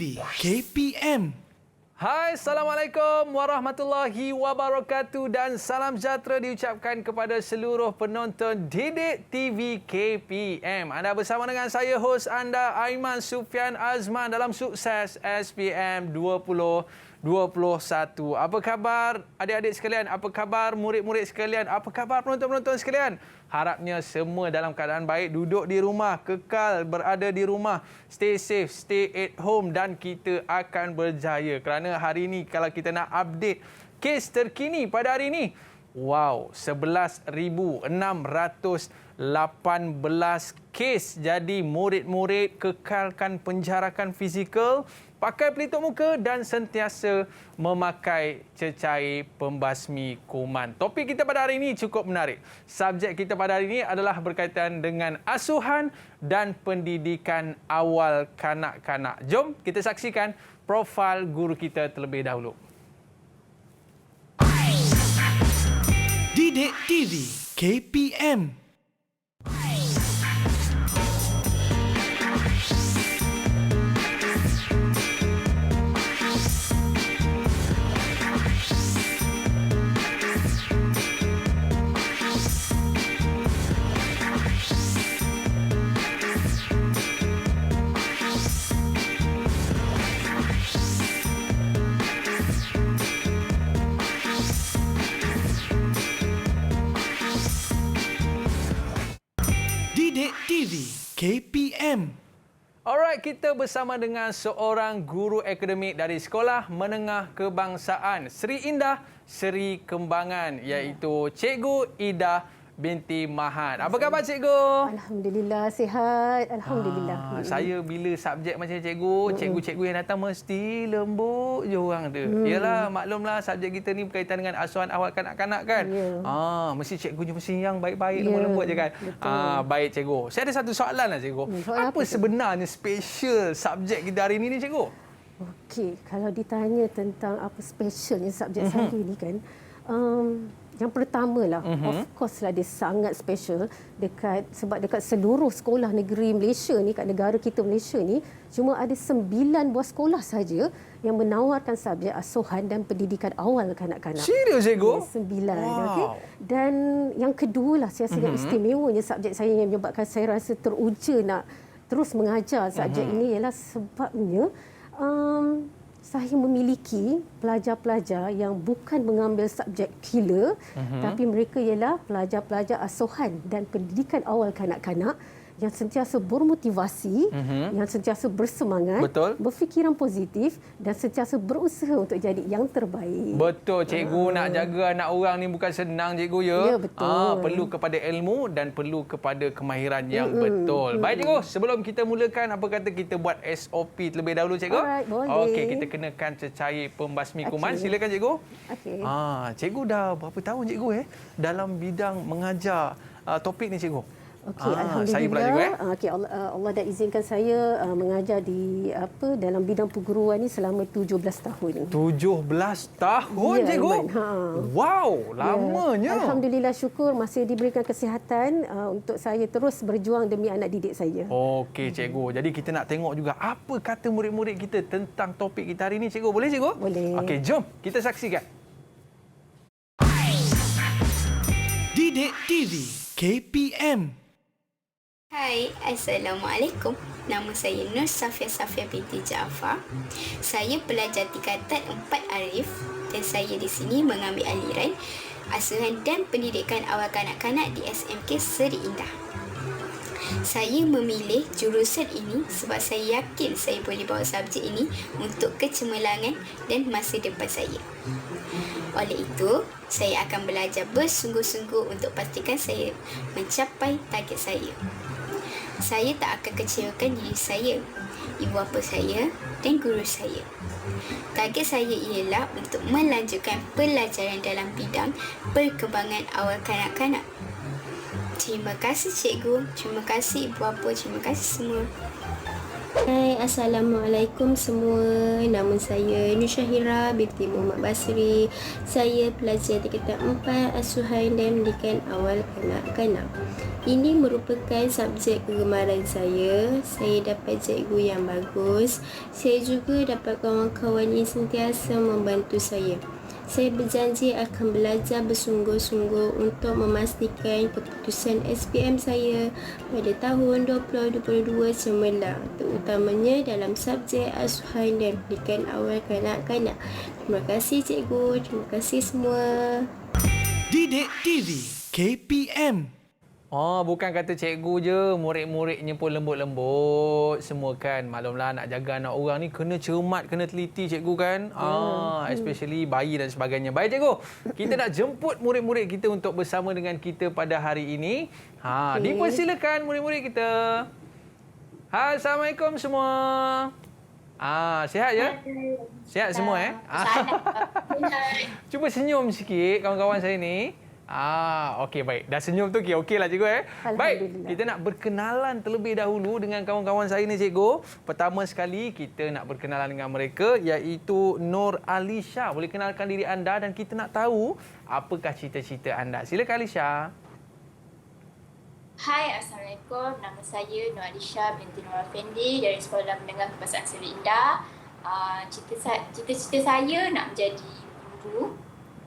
TV KPM. Hai, Assalamualaikum warahmatullahi wabarakatuh dan salam sejahtera diucapkan kepada seluruh penonton Didik TV KPM. Anda bersama dengan saya, hos anda Aiman Sufian Azman dalam Sukses SPM 2021. Apa khabar adik-adik sekalian? Apa khabar murid-murid sekalian? Apa khabar penonton-penonton sekalian? Harapnya semua dalam keadaan baik, duduk di rumah, kekal berada di rumah, stay safe, stay at home dan kita akan berjaya. Kerana hari ini kalau kita nak update kes terkini pada hari ini, wow, 11,618 kes. Jadi murid-murid kekalkan penjarakan fizikal, pakai pelitup muka dan sentiasa memakai cecair pembasmi kuman. Topik kita pada hari ini cukup menarik. Subjek kita pada hari ini adalah berkaitan dengan asuhan dan pendidikan awal kanak-kanak. Jom kita saksikan profil guru kita terlebih dahulu. Didik TV KPM. Didik TV KPM. Alright, kita bersama dengan seorang guru akademik dari Sekolah Menengah Kebangsaan Seri Indah Seri Kembangan, iaitu Cikgu Ida binti Mahat. Apa khabar cikgu? Alhamdulillah sihat. Alhamdulillah. Saya bila subjek macam cikgu-cikgu yang datang mesti lembut je orang tu. Yalah, maklumlah subjek kita ni berkaitan dengan asuhan awal kanak-kanak kan. Mesti cikgunya mesti yang baik-baik, lembut je kan. Baik cikgu. Saya ada satu soalan lah cikgu. Apa sebenarnya special subjek kita hari ini ni cikgu? Okey, kalau ditanya tentang apa specialnya subjek saya ni kan, yang pertamalah, of course lah dia sangat special sebab dekat seluruh sekolah negeri Malaysia ni, kat negara kita Malaysia ni, cuma ada 9 buah sekolah saja yang menawarkan subjek asuhan dan pendidikan awal kanak-kanak. Serius cikgu? 9. Okay? Dan yang kedua lah, saya sangat istimewanya subjek saya yang menyebabkan saya rasa teruja nak terus mengajar subjek ini ialah sebabnya saya memiliki pelajar-pelajar yang bukan mengambil subjek killer, tapi mereka ialah pelajar-pelajar asuhan dan pendidikan awal kanak-kanak yang sentiasa bermotivasi, yang sentiasa bersemangat, berfikiran positif dan sentiasa berusaha untuk jadi yang terbaik. Betul cikgu, nak jaga anak orang ni bukan senang cikgu ya. Ya, betul. Perlu kepada ilmu dan perlu kepada kemahiran yang betul. Baik cikgu, sebelum kita mulakan, apa kata kita buat SOP terlebih dahulu cikgu? Alright, boleh. Okey, kita kenakan cecair pembasmi kuman. Silakan cikgu. Okey. Cikgu dah berapa tahun cikgu dalam bidang mengajar topik ni cikgu? Okey, alhamdulillah. Saya pula cikgu Okey, Allah dah izinkan saya mengajar di dalam bidang perguruan ni selama 17 tahun. 17 tahun ya, cikgu? Wow, lamanya. Ya. Alhamdulillah, syukur masih diberikan kesihatan untuk saya terus berjuang demi anak didik saya. Okey cikgu. Jadi kita nak tengok juga apa kata murid-murid kita tentang topik kita hari ini cikgu. Boleh cikgu? Boleh. Okey, jom kita saksikan. Didik TV KPM. Hai, Assalamualaikum. Nama saya Nur Safia binti Jaafar. Saya pelajar tingkatan 4 Arif dan saya di sini mengambil aliran asuhan dan pendidikan awal kanak-kanak di SMK Seri Indah. Saya memilih jurusan ini sebab saya yakin saya boleh bawa subjek ini untuk kecemerlangan dan masa depan saya. Oleh itu, saya akan belajar bersungguh-sungguh untuk pastikan saya mencapai target saya. Saya tak akan kecewakan diri saya, ibu bapa saya dan guru saya. Target saya ialah untuk melanjutkan pelajaran dalam bidang perkembangan awal kanak-kanak. Terima kasih cikgu, terima kasih ibu bapa, terima kasih semua. Hai, Assalamualaikum semua. Nama saya Nur Syahira binti Muhammad Basri. Saya pelajar tingkatan 4 asuhan dan pendidikan awal kanak-kanak. Ini merupakan subjek kegemaran saya. Saya dapat cikgu yang bagus. Saya juga dapat kawan-kawan yang sentiasa membantu saya. Saya berjanji akan belajar bersungguh-sungguh untuk memastikan keputusan SPM saya pada tahun 2022 cemerlang, terutamanya dalam subjek asuhan dan pendidikan awal kanak-kanak. Terima kasih cikgu, terima kasih semua. Didik TV KPM. Oh, bukan kata cikgu je, murid-muridnya pun lembut-lembut semua kan. Maklumlah nak jaga anak orang ni kena cermat, kena teliti cikgu kan. Especially bayi dan sebagainya. Baik cikgu, kita nak jemput murid-murid kita untuk bersama dengan kita pada hari ini. Dipersilakan murid-murid kita. Assalamualaikum semua. Sihat ya? Sihat semua Cuba senyum sikit kawan-kawan saya ni. Okey baik. Dah senyum tu okey lah cikgu Baik, kita nak berkenalan terlebih dahulu dengan kawan-kawan saya ni cikgu. Pertama sekali kita nak berkenalan dengan mereka iaitu Nur Alisha. Boleh kenalkan diri anda dan kita nak tahu apakah cita-cita anda. Silakan Alisha. Hai, Assalamualaikum. Nama saya Nur Alisha binti Nur Effendi dari Sekolah Menengah Kebangsaan Seri Indah. Cita-cita saya nak menjadi guru.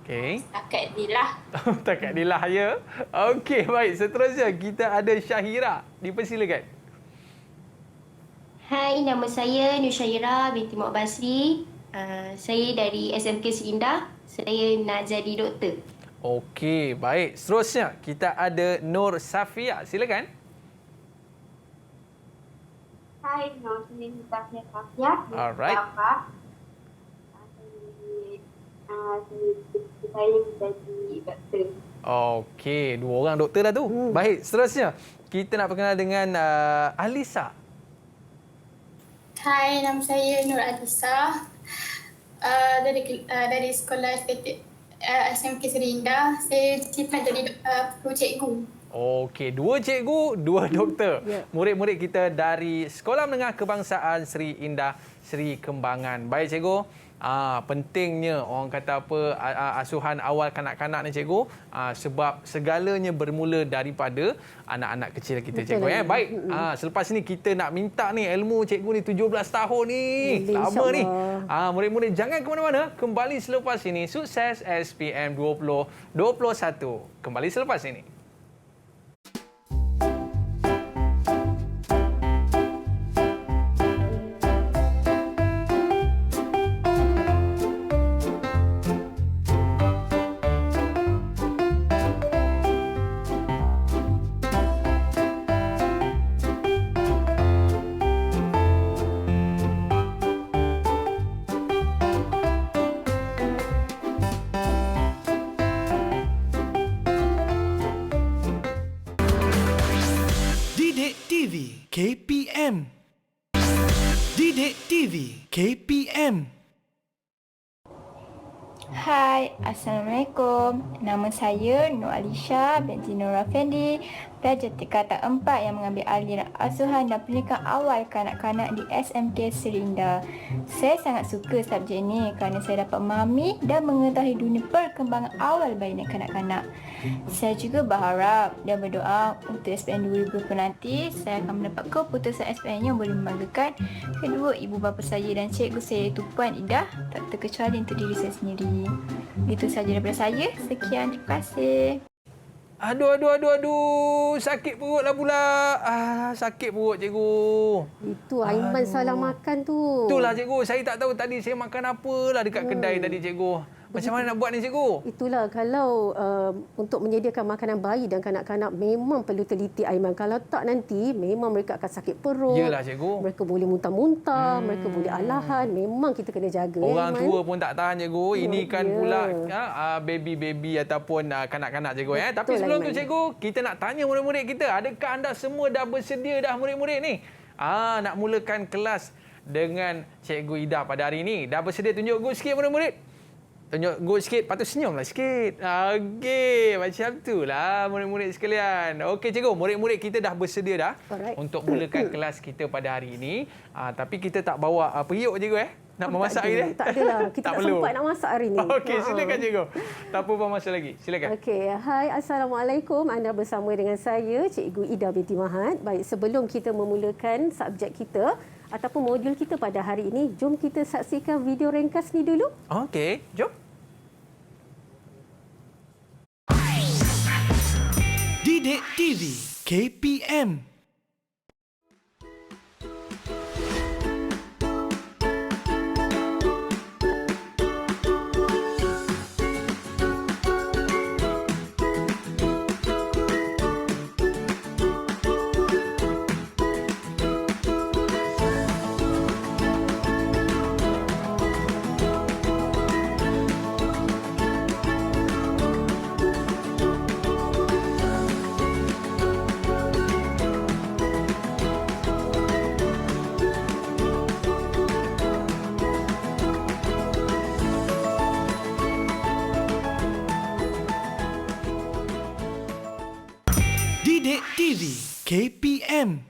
Okey. Takat dilah. Takat dilah ya. Okey, baik. Seterusnya kita ada Syahira. Dipersilakan. Hai, nama saya Nur Syahira binti Muhammad Basri. Saya dari SMK Seri Indah. Saya nak jadi doktor. Okey, baik. Seterusnya kita ada Nur Safia. Silakan. Hai, nama saya Safia. Alright. Saya menjadi doktor. Okey, dua orang doktor dah tu. Baik, seterusnya kita nak perkenal dengan Alisa. Hai, nama saya Nur Alisa. Dari sekolah SMK Seri Indah. Saya cita nak jadi cikgu. Okey, dua cikgu, dua doktor. Murid-murid kita dari Sekolah Menengah Kebangsaan Seri Indah, Seri Kembangan. Baik cikgu. Pentingnya orang kata apa asuhan awal kanak-kanak ni cikgu sebab segalanya bermula daripada anak-anak kecil kita cikgu Baik, selepas ni kita nak minta ni ilmu cikgu ni 17 tahun ni. Lama ni. Murid-murid jangan ke mana-mana, kembali selepas ini. Sukses SPM 2021. Kembali selepas ini. Didik TV KPM. Didik TV KPM. Hai, Assalamualaikum. Nama saya Nur Alisha binti Nur Effendi, pelajar tingkatan 4 yang mengambil aliran asuhan dan pendidikan awal kanak-kanak di SMK Seri Indah. Saya sangat suka subjek ini kerana saya dapat memahami dan mengetahui dunia perkembangan awal bayi dan kanak-kanak. Saya juga berharap dan berdoa untuk SPM 2020 nanti saya akan mendapat keputusan SPM yang boleh membanggakan kedua ibu bapa saya dan cikgu saya iaitu Puan Ida, tak terkecuali untuk diri saya sendiri. Itu sahaja daripada saya. Sekian, terima kasih. Aduh. Sakit perut lah pula. Sakit perut cikgu. Itu Aiman salah makan tu. Itulah cikgu. Saya tak tahu tadi saya makan apalah dekat kedai tadi cikgu. Macam mana nak buat ni cikgu? Itulah kalau untuk menyediakan makanan bayi dan kanak-kanak memang perlu teliti Aiman. Kalau tak nanti memang mereka akan sakit perut. Yalah cikgu. Mereka boleh muntah-muntah, mereka boleh alahan. Memang kita kena jaga. Orang Aiman. tua pun tak tahan cikgu. Ini kan pula baby-baby ataupun kanak-kanak cikgu. Tapi sebelum tu cikgu, kita nak tanya murid-murid kita. Adakah anda semua dah bersedia dah murid-murid ni? Nak mulakan kelas dengan Cikgu Ida pada hari ini. Dah bersedia? Tunjuk sikit murid-murid. tunjuk sikit, lepas tu senyumlah sikit. Okey, macam itulah murid-murid sekalian. Okey cikgu, murid-murid kita dah bersedia dah untuk mulakan kelas kita pada hari ini. Tapi kita tak bawa periuk cikgu nak memasak hari ni? Tak adalah. Kita tak sempat nak masak hari ni. Okey, silakan cikgu. Tak apa masa lagi. Silakan. Okey, hai, Assalamualaikum. Anda bersama dengan saya, Cikgu Ida binti Mahat. Baik, sebelum kita memulakan subjek kita ataupun modul kita pada hari ini, jom kita saksikan video ringkas ni dulu. Okey, jom. Didik TV KPM. Didik TV KPM.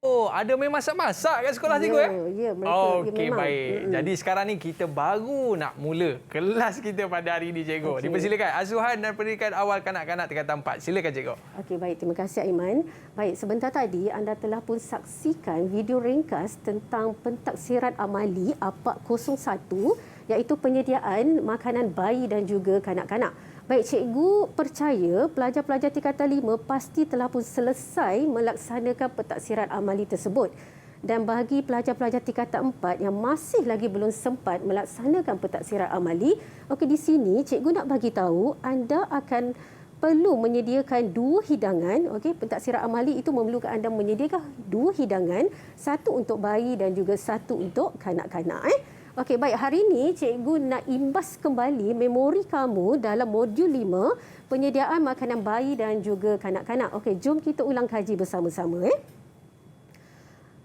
Oh, ada main masak-masak kat sekolah cikgu Ya, mereka Okey, memang. baik. Jadi sekarang ni kita baru nak mula kelas kita pada hari ini cikgu. Dipersilakan asuhan dan pendidikan awal kanak-kanak tingkatan 4. Silakan cikgu. Okey, baik. Terima kasih Aiman. Baik, sebentar tadi anda telah pun saksikan video ringkas tentang pentaksiran amali APAK 01 iaitu penyediaan makanan bayi dan juga kanak-kanak. Baik, cikgu percaya pelajar-pelajar tingkatan 5 pasti telah pun selesai melaksanakan pentaksiran amali tersebut. Dan bagi pelajar-pelajar tingkatan 4 yang masih lagi belum sempat melaksanakan pentaksiran amali, okey, di sini cikgu nak bagi tahu anda akan perlu menyediakan 2 hidangan. Okey, pentaksiran amali itu memerlukan anda menyediakan 2 hidangan, satu untuk bayi dan juga satu untuk kanak-kanak. Okey, baik. Hari ini cikgu nak imbas kembali memori kamu dalam modul 5, penyediaan makanan bayi dan juga kanak-kanak. Okey, jom kita ulang kaji bersama-sama.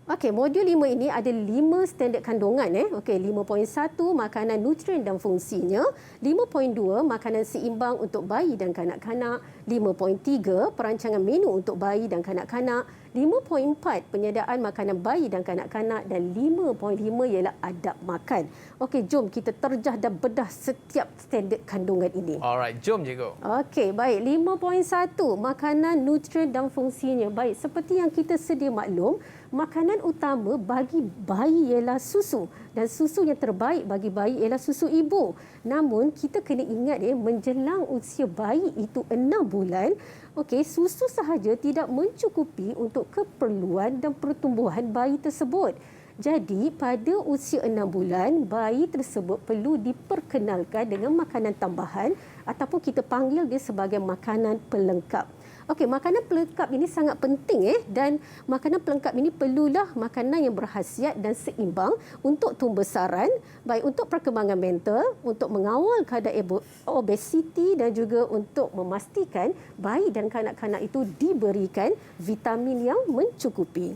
Okey, modul 5 ini ada 5 standard kandungan. Okey, 5.1 makanan nutrien dan fungsinya, 5.2 makanan seimbang untuk bayi dan kanak-kanak, 5.3 perancangan menu untuk bayi dan kanak-kanak, 5.4 penyediaan makanan bayi dan kanak-kanak dan 5.5 ialah adab makan. Okey, jom kita terjah dan bedah setiap standard kandungan ini. Alright, jom cikgu. Okey, baik. 5.1 makanan nutrien dan fungsinya. Baik, seperti yang kita sedia maklum, makanan utama bagi bayi ialah susu dan susu yang terbaik bagi bayi ialah susu ibu. Namun kita kena ingat menjelang usia bayi itu 6 bulan, okey, susu sahaja tidak mencukupi untuk keperluan dan pertumbuhan bayi tersebut. Jadi pada usia 6 bulan, bayi tersebut perlu diperkenalkan dengan makanan tambahan ataupun kita panggil dia sebagai makanan pelengkap. Okey, makanan pelengkap ini sangat penting dan makanan pelengkap ini perlulah makanan yang berkhasiat dan seimbang untuk tumbesaran, baik untuk perkembangan mental, untuk mengawal keadaan obesiti dan juga untuk memastikan bayi dan kanak-kanak itu diberikan vitamin yang mencukupi.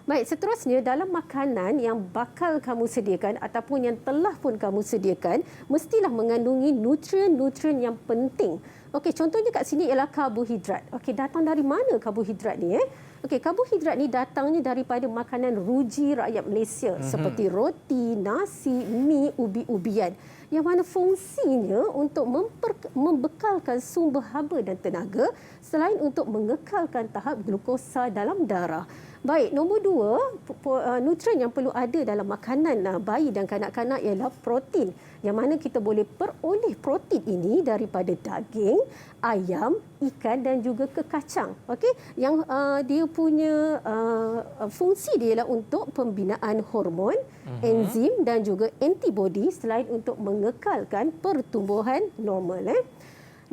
Baik, seterusnya dalam makanan yang bakal kamu sediakan ataupun yang telah pun kamu sediakan, mestilah mengandungi nutrien-nutrien yang penting. Okey, contohnya kat sini ialah karbohidrat. Okey, datang dari mana karbohidrat ni? Okey, karbohidrat ni datangnya daripada makanan ruji rakyat Malaysia seperti roti, nasi, mi, ubi-ubian. Yang mana fungsinya untuk membekalkan sumber haba dan tenaga selain untuk mengekalkan tahap glukosa dalam darah. Baik, nombor 2, nutrien yang perlu ada dalam makanan bayi dan kanak-kanak ialah protein. Yang mana kita boleh peroleh protein ini daripada daging, ayam, ikan dan juga kekacang. Okey, yang dia punya fungsi dia ialah untuk pembinaan hormon, enzim dan juga antibodi selain untuk mengekalkan pertumbuhan normal.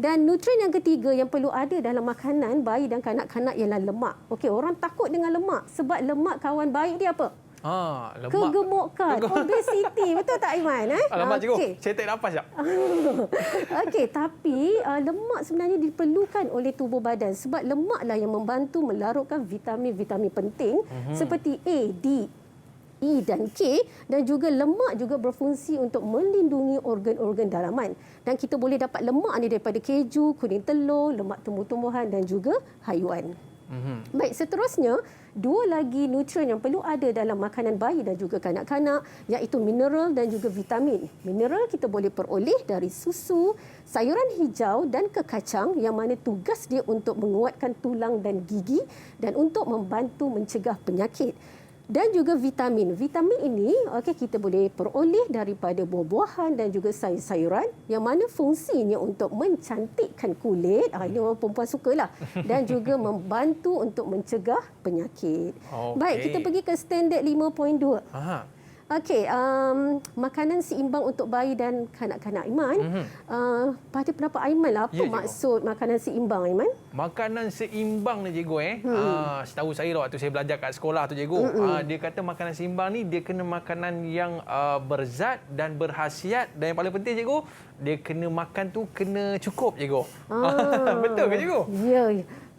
Dan nutrien yang ketiga yang perlu ada dalam makanan bayi dan kanak-kanak ialah lemak. Okey, orang takut dengan lemak sebab lemak kawan baik dia apa? Lemak. Kegemukan, obesiti. Betul tak Aiman? Alamak cikgu, saya tak nafas tak? Okey, tapi lemak sebenarnya diperlukan oleh tubuh badan sebab lemaklah yang membantu melarutkan vitamin-vitamin penting seperti A, D, E dan K, dan juga lemak juga berfungsi untuk melindungi organ-organ dalaman. Dan kita boleh dapat lemak ni daripada keju, kuning telur, lemak tumbuh-tumbuhan dan juga haiwan. Baik, seterusnya, 2 lagi nutrien yang perlu ada dalam makanan bayi dan juga kanak-kanak, iaitu mineral dan juga vitamin. Mineral kita boleh peroleh dari susu, sayuran hijau dan kekacang yang mana tugas dia untuk menguatkan tulang dan gigi dan untuk membantu mencegah penyakit. Dan juga vitamin. Vitamin ini kita boleh peroleh daripada buah-buahan dan juga sayur-sayuran yang mana fungsinya untuk mencantikkan kulit. Ini orang perempuan sukalah. Dan juga membantu untuk mencegah penyakit. Baik, kita pergi ke standard 5.2. Okey, makanan seimbang untuk bayi dan kanak-kanak, Aiman. Pada pendapat Aiman lah, apa maksud makanan seimbang, Aiman? Makanan seimbang ni cikgu setahu saya waktu saya belajar kat sekolah tu cikgu, dia kata makanan seimbang ni dia kena makanan yang berzat dan berkhasiat, dan yang paling penting cikgu, dia kena makan tu kena cukup cikgu. Betul ke cikgu? Ya.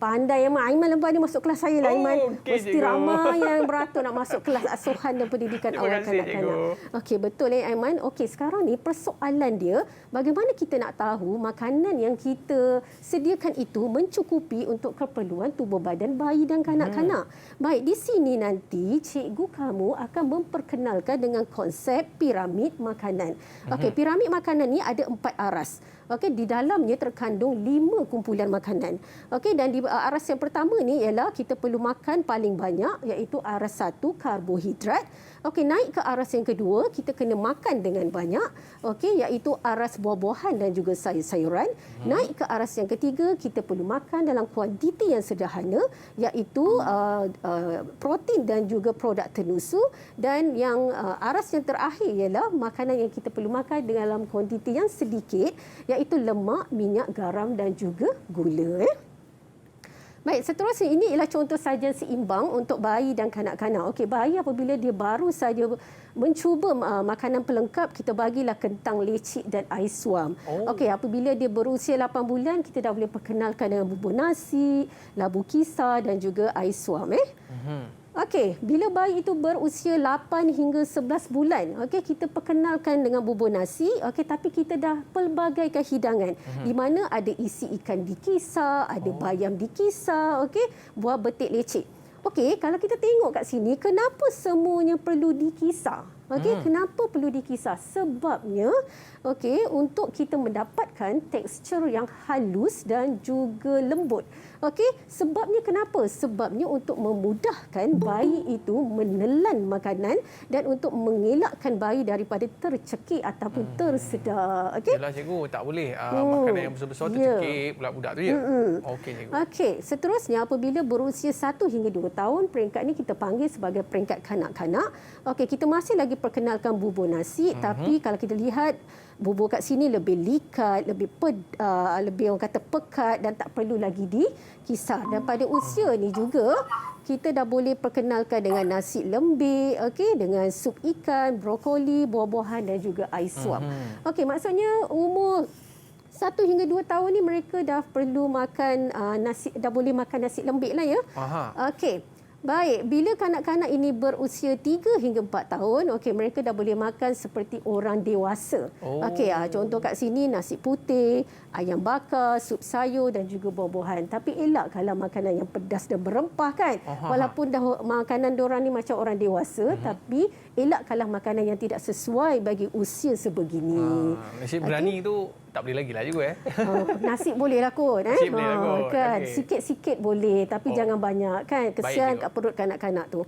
Pandai Aiman lepas ni masuk kelas saya lah, Aiman. Mesti ramai yang beratur nak masuk kelas asuhan dan pendidikan awal kanak-kanak. Okey, betul Aiman. Okey, sekarang ni persoalan dia, bagaimana kita nak tahu makanan yang kita sediakan itu mencukupi untuk keperluan tubuh badan bayi dan kanak-kanak. Baik, di sini nanti cikgu kamu akan memperkenalkan dengan konsep piramid makanan. Okey, piramid makanan ni ada 4 aras. Okey, di dalamnya terkandung 5 kumpulan makanan. Okey, dan di aras yang pertama ni ialah kita perlu makan paling banyak, iaitu aras 1 karbohidrat. Okey, naik ke aras yang kedua, kita kena makan dengan banyak. Okey, iaitu aras buah-buahan dan juga sayur-sayuran. Naik ke aras yang ketiga, kita perlu makan dalam kuantiti yang sederhana, iaitu protein dan juga produk tenusu. Dan yang aras yang terakhir ialah makanan yang kita perlu makan dalam kuantiti yang sedikit, iaitu lemak, minyak, garam dan juga gula. Baik, seterusnya ini ialah contoh sajian seimbang untuk bayi dan kanak-kanak. Okey, bayi apabila dia baru saja mencuba makanan pelengkap, kita bagilah kentang lecik dan air suam. Okey, apabila dia berusia 8 bulan, kita dah boleh perkenalkan dengan bubur nasi, labu kisar dan juga air suam. Okey, bila bayi itu berusia 8 hingga 11 bulan, okey, kita perkenalkan dengan bubur nasi, okey, tapi kita dah pelbagaikan hidangan di mana ada isi ikan dikisar, ada bayam dikisar, okey, buah betik lecik. Okey, kalau kita tengok kat sini, kenapa semuanya perlu dikisar? Okey, kenapa perlu dikisar? Sebabnya, okey, untuk kita mendapatkan tekstur yang halus dan juga lembut. Okey, sebabnya kenapa? Sebabnya untuk memudahkan bayi itu menelan makanan dan untuk mengelakkan bayi daripada tercekik ataupun tersedak. Okey. Yalah cikgu, tak boleh makanan yang besar-besar tercekik budak-budak tu ya. Okey cikgu. Okey, seterusnya apabila berusia 1 hingga 2 tahun, peringkat ni kita panggil sebagai peringkat kanak-kanak. Okey, kita masih lagi perkenalkan bubur nasi, tapi kalau kita lihat bubur kat sini lebih likat, lebih orang kata pekat dan tak perlu lagi dikisar. Dan pada usia ni juga kita dah boleh perkenalkan dengan nasi lembik, okey, dengan sup ikan, brokoli, buah-buahan dan juga air suam. Okey, maksudnya umur 1 hingga 2 tahun ni mereka dah perlu makan nasi, dah boleh makan nasi lembik lah ya. Okey. Baik, bila kanak-kanak ini berusia 3 hingga 4 tahun, okey, mereka dah boleh makan seperti orang dewasa. Okey, contoh kat sini nasi putih, ayam bakar, sup sayur dan juga buah-buahan. Tapi elakkanlah makanan yang pedas dan berempah kan. Walaupun dah makanan diorang ni macam orang dewasa, tapi elakkanlah makanan yang tidak sesuai bagi usia sebegini. Nasi berani tu tak boleh lagi lah juga nasi boleh lah kot. Nasi boleh lah kot. Kan? Sikit-sikit boleh tapi jangan banyak kan. Kesian kat perut kanak-kanak tu.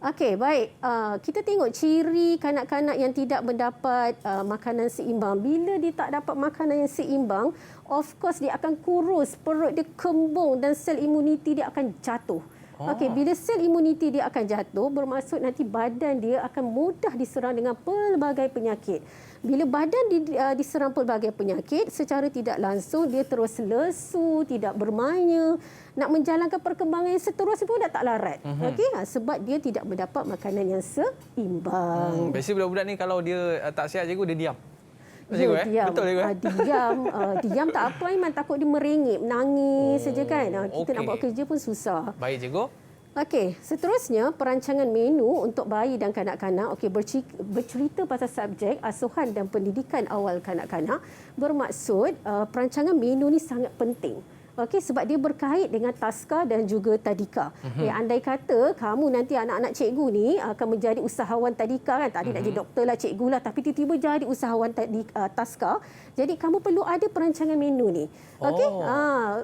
Okey, baik. Kita tengok ciri kanak-kanak yang tidak mendapat makanan seimbang. Bila dia tak dapat makanan yang seimbang, of course dia akan kurus, perut dia kembung dan sel imuniti dia akan jatuh. Okey, bila sel imuniti dia akan jatuh, bermaksud nanti badan dia akan mudah diserang dengan pelbagai penyakit. Bila badan diserang pelbagai penyakit, secara tidak langsung dia terus lesu, tidak bermaya, nak menjalankan perkembangan yang seterusnya pun dah tak larat. Okey, sebab dia tidak mendapat makanan yang seimbang. Biasanya budak-budak ni kalau dia tak sihat cikgu, dia diam. Cikgu, diam. Betul cikgu. Diam tak apa Aiman, takut dia merengek, menangis saja kan. Kita nak buat kerja pun susah. Baik cikgu. Okey, seterusnya perancangan menu untuk bayi dan kanak-kanak. Okey, bercerita pasal subjek asuhan dan pendidikan awal kanak-kanak bermaksud perancangan menu ni sangat penting. Okey, sebab dia berkait dengan taska dan juga tadika. Andai kata kamu nanti anak-anak cikgu ni akan menjadi usahawan tadika kan. Tadi nak jadi doktor lah, cikgu lah, tapi tiba-tiba jadi usahawan taska. Jadi kamu perlu ada perancangan menu ni. Okey,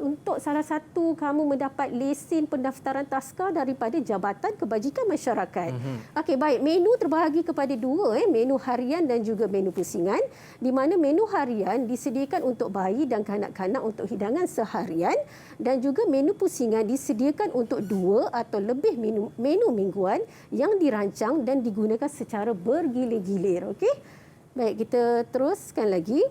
untuk salah satu kamu mendapat lesen pendaftaran taska daripada Jabatan Kebajikan Masyarakat. Okey, baik, menu terbahagi kepada dua, menu harian dan juga menu pusingan, di mana menu harian disediakan untuk bayi dan kanak-kanak untuk hidangan seharian, dan juga menu pusingan disediakan untuk 2 atau lebih menu mingguan yang dirancang dan digunakan secara bergilir-gilir. Okey, baik, kita teruskan lagi.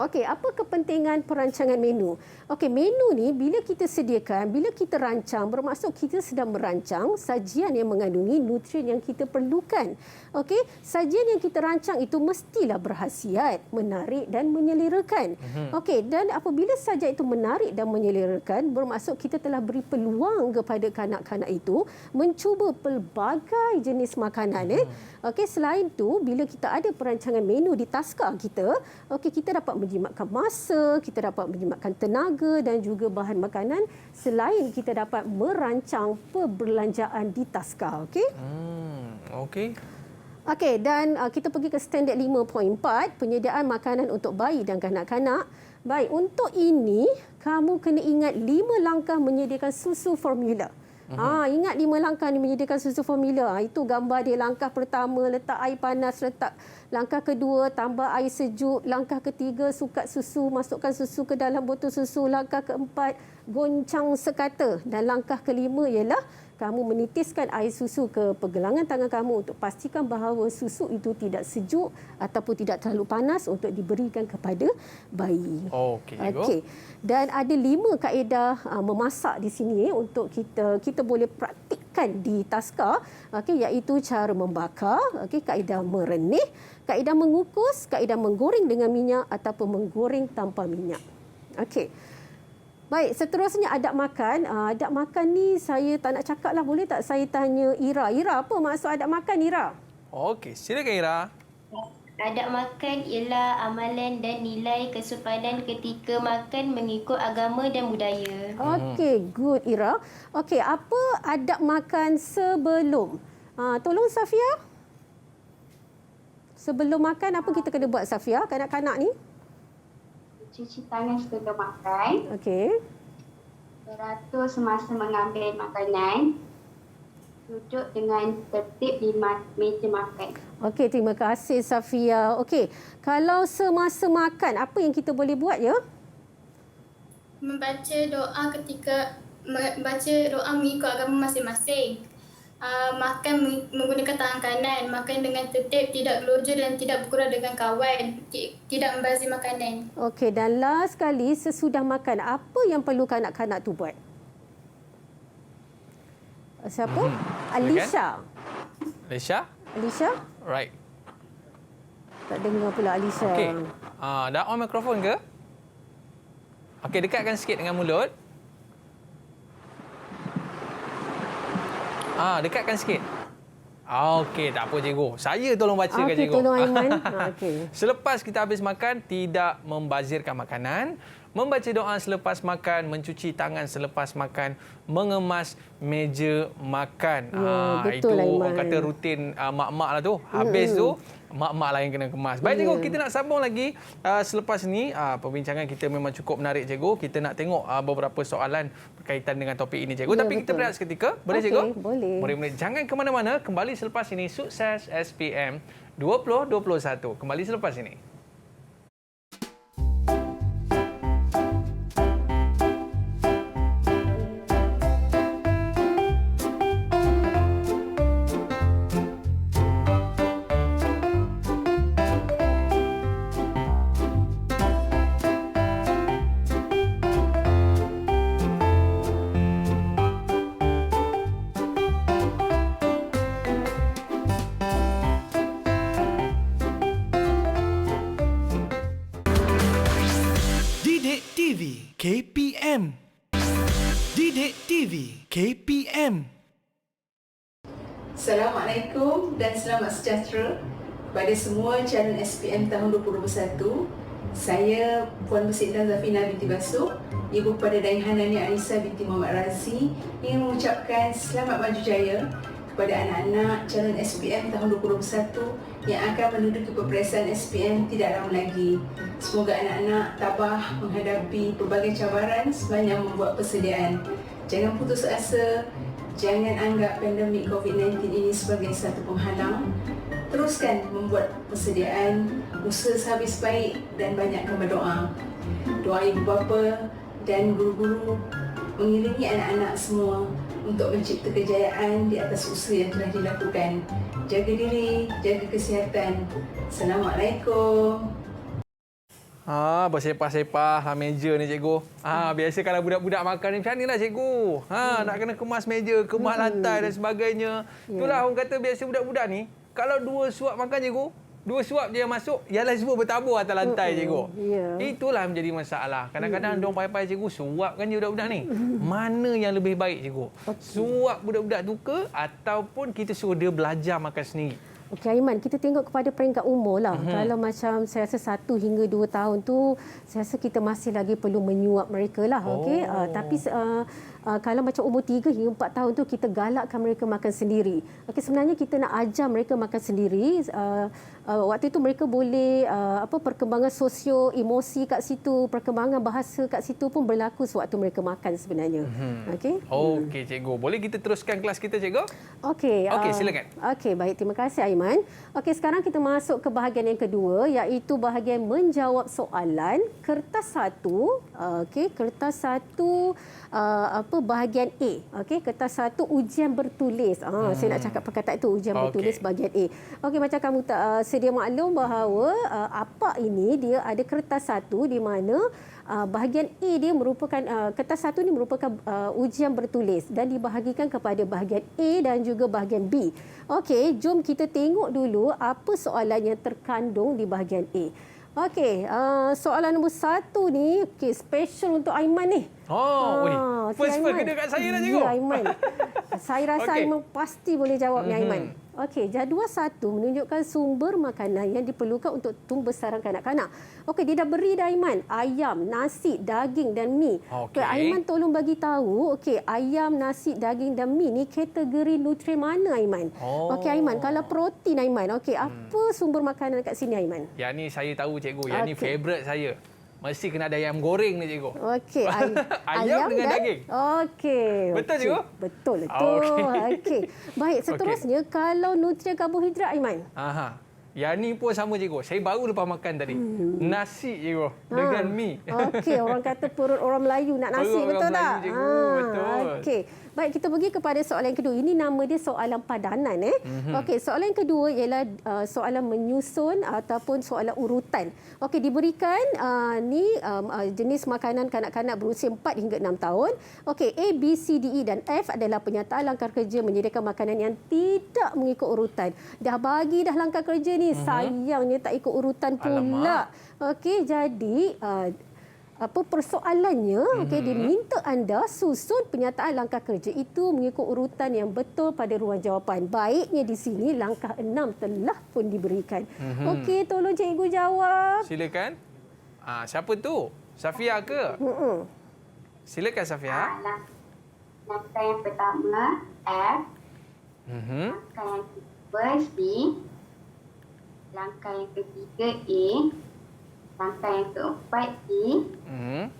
Okey, apa kepentingan perancangan menu? Okey, menu ni bila kita sediakan, bila kita rancang, bermaksud kita sedang merancang sajian yang mengandungi nutrien yang kita perlukan. Okey, sajian yang kita rancang itu mestilah berhasiat, menarik dan menyelerakan. Okey, dan apabila sajian itu menarik dan menyelerakan, bermaksud kita telah beri peluang kepada kanak-kanak itu mencuba pelbagai jenis makanan. Okey, selain itu, bila kita ada perancangan menu di taska kita, okey, kita dapat menjimatkan masa, kita dapat menjimatkan tenaga dan juga bahan makanan, selain kita dapat merancang perbelanjaan di taska. Okey? Okey. Okey, dan kita pergi ke standard 5.4, penyediaan makanan untuk bayi dan kanak-kanak. Baik, untuk ini kamu kena ingat 5 langkah menyediakan susu formula. Ingat 5 langkah ni menyediakan susu formula. Itu gambar dia. Langkah pertama, letak air panas, letak. Langkah kedua, tambah air sejuk. Langkah ketiga, sukat susu, masukkan susu ke dalam botol susu. Langkah keempat, goncang sekata. Dan langkah kelima ialah kamu menitiskan air susu ke pergelangan tangan kamu untuk pastikan bahawa susu itu tidak sejuk ataupun tidak terlalu panas untuk diberikan kepada bayi. Okey. Dan ada 5 kaedah memasak di sini untuk kita boleh praktikkan di taska, okey, iaitu cara membakar, okey, kaedah merenih, kaedah mengukus, kaedah menggoreng dengan minyak ataupun menggoreng tanpa minyak. Okey. Baik, seterusnya adab makan. Adab makan ni saya tak nak cakap lah. Boleh tak saya tanya Ira? Ira, apa maksud adab makan, Ira? Okey, silakan Ira. Adab makan ialah amalan dan nilai kesopanan ketika makan mengikut agama dan budaya. Okey, good Ira. Okey, apa adab makan sebelum? Tolong Safia. Sebelum makan, apa kita kena buat, Safia, kanak-kanak ni? Cuci tangan sebelum makan. Okey. Beratur semasa mengambil makanan. Duduk dengan tertib di meja makan. Okey, terima kasih Safia. Okey, kalau semasa makan, apa yang kita boleh buat ya? Membaca doa membaca doa mengikut agama masing-masing. Makan menggunakan tangan kanan, makan dengan tertib, tidak gelojoh dan tidak bergurau dengan kawan, tidak membazir makanan. Okey, dan last sekali, sesudah makan, apa yang perlu kanak-kanak tu buat? Siapa? Alisha. Alisha? Right. Tak dengar pula Alisha. Okey. Dah on mikrofon ke? Okey, dekatkan sikit dengan mulut. Dekatkan sikit. Okey, tak apa cikgu. Saya tolong bacakan cikgu. Okey, tolong Aiman. Okey. Selepas kita habis makan, tidak membazirkan makanan. Membaca doa selepas makan, mencuci tangan selepas makan, mengemas meja makan. Betul, itu Aiman. orang kata rutin mak-mak lah tu. Habis tu, mak-mak lah yang kena kemas. Baik cikgu, kita nak sambung lagi. Selepas ni, perbincangan kita memang cukup menarik cikgu. Kita nak tengok beberapa soalan berkaitan dengan topik ini cikgu. Tapi kita berehat seketika. Boleh cikgu? Boleh. Jangan ke mana-mana. Kembali selepas ini, Sukses SPM 2021. Kembali selepas ini. Didik TV KPM. Didik TV KPM. Assalamualaikum dan selamat sejahtera kepada semua calon SPM tahun 2021. Saya Puan Bersinta Zafina binti Basuh, ibu kepada Dayang Hanani Anissa binti Muhammad Razi, ingin mengucapkan selamat maju jaya kepada anak-anak calon SPM tahun 2021 yang akan menduduki peperiksaan SPM tidak lama lagi. Semoga anak-anak tabah menghadapi pelbagai cabaran sepanjang membuat persediaan. Jangan putus asa, jangan anggap pandemik COVID-19 ini sebagai satu penghalang. Teruskan membuat persediaan, usaha sehabis baik dan banyakkan berdoa. Doa ibu bapa dan guru-guru mengiringi anak-anak semua untuk mencipta kejayaan di atas usaha yang telah dilakukan. Jaga diri, jaga kesihatan. Assalamualaikum. Bersepah-sepah meja ni cikgu. Biasa kalau budak-budak makan ni macam inilah cikgu. Nak kena kemas meja, kemas lantai dan sebagainya. Itulah orang kata biasa budak-budak ni kalau 2 suap makan cikgu, 2 suap je yang masuk, yang lain semua bertabur atas lantai cikgu. Itulah menjadi masalah. Kadang-kadang dong pai-pai cikgu suapkan je budak-budak ni. Mana yang lebih baik cikgu? Suap budak-budak tu ke ataupun kita suruh dia belajar makan sendiri? Okey Aiman, kita tengok kepada peringkat umur lah. Kalau macam saya rasa 1 hingga 2 tahun tu, saya rasa kita masih lagi perlu menyuap mereka lah. Okey, tapi kalau macam umur 3 hingga 4 tahun tu, kita galakkan mereka makan sendiri. Okey, sebenarnya kita nak ajar mereka makan sendiri. Waktu itu mereka boleh perkembangan sosio emosi kat situ, perkembangan bahasa kat situ pun berlaku sewaktu mereka makan sebenarnya. Okey. Okey cikgu, boleh kita teruskan kelas kita cikgu? Okey. Okey, silakan. Okey, baik, terima kasih Aiman. Okey, sekarang kita masuk ke bahagian yang kedua, iaitu bahagian menjawab soalan kertas 1. Okey, kertas 1 bahagian A. Okey, kertas 1 ujian bertulis. Saya nak cakap perkataan itu, ujian bertulis bahagian A. Okey, macam kamu sedia maklum bahawa apa ini dia ada kertas 1 di mana bahagian A dia merupakan kertas 1 ni merupakan ujian bertulis dan dibahagikan kepada bahagian A dan juga bahagian B. Okey, jom kita tengok dulu apa soalan yang terkandung di bahagian A. Okey, soalan nombor 1 ni special untuk Aiman ni. First kena kat saya dah cikgu. Ya, Aiman. Saya rasa Aiman pasti boleh jawab ni Aiman. Okey, jadual 1 menunjukkan sumber makanan yang diperlukan untuk pembesaran kanak-kanak. Okey, dia dah beri dah Aiman, ayam, nasi, daging dan mi. Okey, Aiman tolong bagi tahu, okey, ayam, nasi, daging dan mi ni kategori nutrien mana Aiman? Okey Aiman, kalau protein Aiman, okey, apa sumber makanan kat sini Aiman? Yang ni saya tahu cikgu, yang ni favourite saya. Mesti kena ada ayam goreng ni cikgu. Okey, ayam dengan daging. Okey. Betul cikgu? Betul itu. Okey. Baik, seterusnya kalau nutrien karbohidrat Aiman. Yang ni pun sama cikgu. Saya baru lepas makan tadi. Nasi cikgu dengan mi. Okey, orang kata perut orang Melayu nak nasi, betul tak? Betul. Okey. Baik, kita pergi kepada soalan yang kedua. Ini nama dia soalan padanan. Okey, soalan yang kedua ialah soalan menyusun ataupun soalan urutan. Okey, diberikan jenis makanan kanak-kanak berusia 4 hingga 6 tahun. Okey, A, B, C, D, E dan F adalah penyataan langkah kerja menyediakan makanan yang tidak mengikut urutan. Dah bagi dah langkah kerja ni, sayangnya tak ikut urutan pula. Okey, jadi persoalannya, okey, diminta anda susun penyataan langkah kerja itu mengikut urutan yang betul pada ruang jawapan. Baiknya di sini langkah 6 telah pun diberikan. Okey, tolong cikgu jawab. Silakan. Siapa tu? Safia ke? Silakan Safia. Langkah yang pertama F. Langkah yang kedua C. Langkah yang ketiga A. Langkah yang keempat E.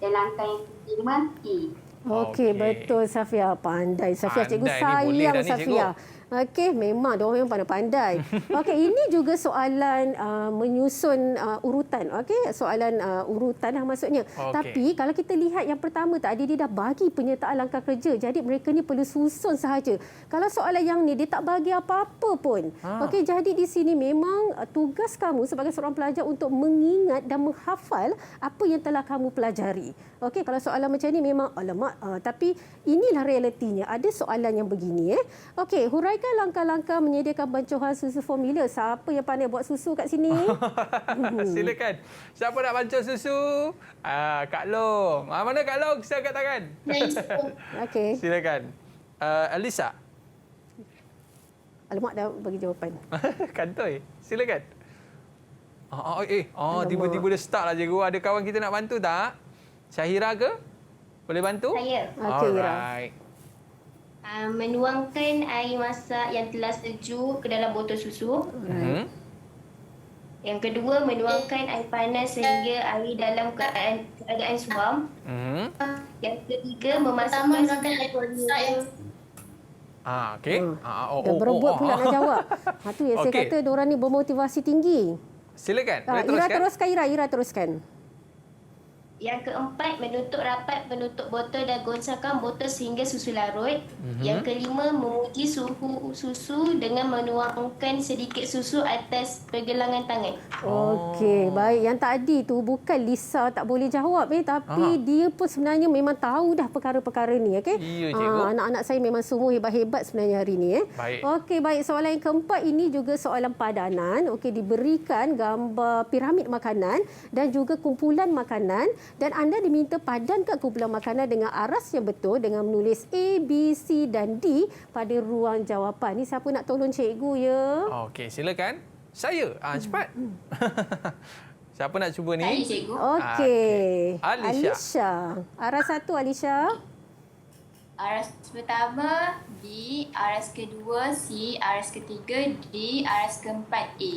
Dan langkah yang kelima E. Okey, betul Safia. Pandai Safia. Cikgu sayang Safia. Okey, memang dia orang pandai-pandai. Okey, ini juga soalan menyusun urutan. Okey, soalan urutan lah maksudnya. Tapi kalau kita lihat yang pertama tadi, dia dah bagi penyertaan langkah kerja. Jadi mereka ni perlu susun sahaja. Kalau soalan yang ni dia tak bagi apa-apa pun. Okey, jadi di sini memang tugas kamu sebagai seorang pelajar untuk mengingat dan menghafal apa yang telah kamu pelajari. Okey, kalau soalan macam ni memang alamak, tapi inilah realitinya. Ada soalan yang begini Okey, huraikan langkah-langkah menyediakan bancuhan susu formula. Siapa yang pandai buat susu kat sini? Silakan. Siapa nak bancuh susu? Kak Long. Mana Kak Long? Saya angkat tangan. Okey. Silakan. Alisa. Alamak, dah bagi jawapan. Kantoi. Silakan. Alamak. Tiba-tiba dia start lah cikgu. Ada kawan kita nak bantu tak? Syahira ke? Boleh bantu? Saya. Okey, Ira. Alright. Menuangkan air masak yang telah sejuk ke dalam botol susu. Yang kedua, menuangkan air panas sehingga air dalam keadaan suam. Yang ketiga, memasukkan menuangkan air susu masak Okey. Dah berebut pula nak jawab. Tu yang saya Okey. kata diorang ni bermotivasi tinggi. Silakan. Boleh Ira teruskan? teruskan, Ira teruskan. Yang keempat, menutup rapat penutup botol dan goncangkan botol sehingga susu larut. Yang kelima, menguji suhu susu dengan menuangkan sedikit susu atas pergelangan tangan. Okey, baik. Yang tadi tu bukan Lisa tak boleh jawab tapi dia pun sebenarnya memang tahu dah perkara-perkara ni, okey? Ya, cikgu. Anak-anak saya memang semua hebat-hebat sebenarnya hari ni, Baik. Okey, baik. Soalan yang keempat ini juga soalan padanan. Okey, diberikan gambar piramid makanan dan juga kumpulan makanan dan anda diminta padankan kumpulan makanan dengan aras yang betul dengan menulis A, B, C dan D pada ruang jawapan. Ni siapa nak tolong cikgu ya? Okey, silakan. Saya. Cepat. Siapa nak cuba ni? Saya, cikgu. Okey. Alisha. Aras 1, Alisha. Aras pertama B, aras kedua C, aras ketiga D, aras keempat A.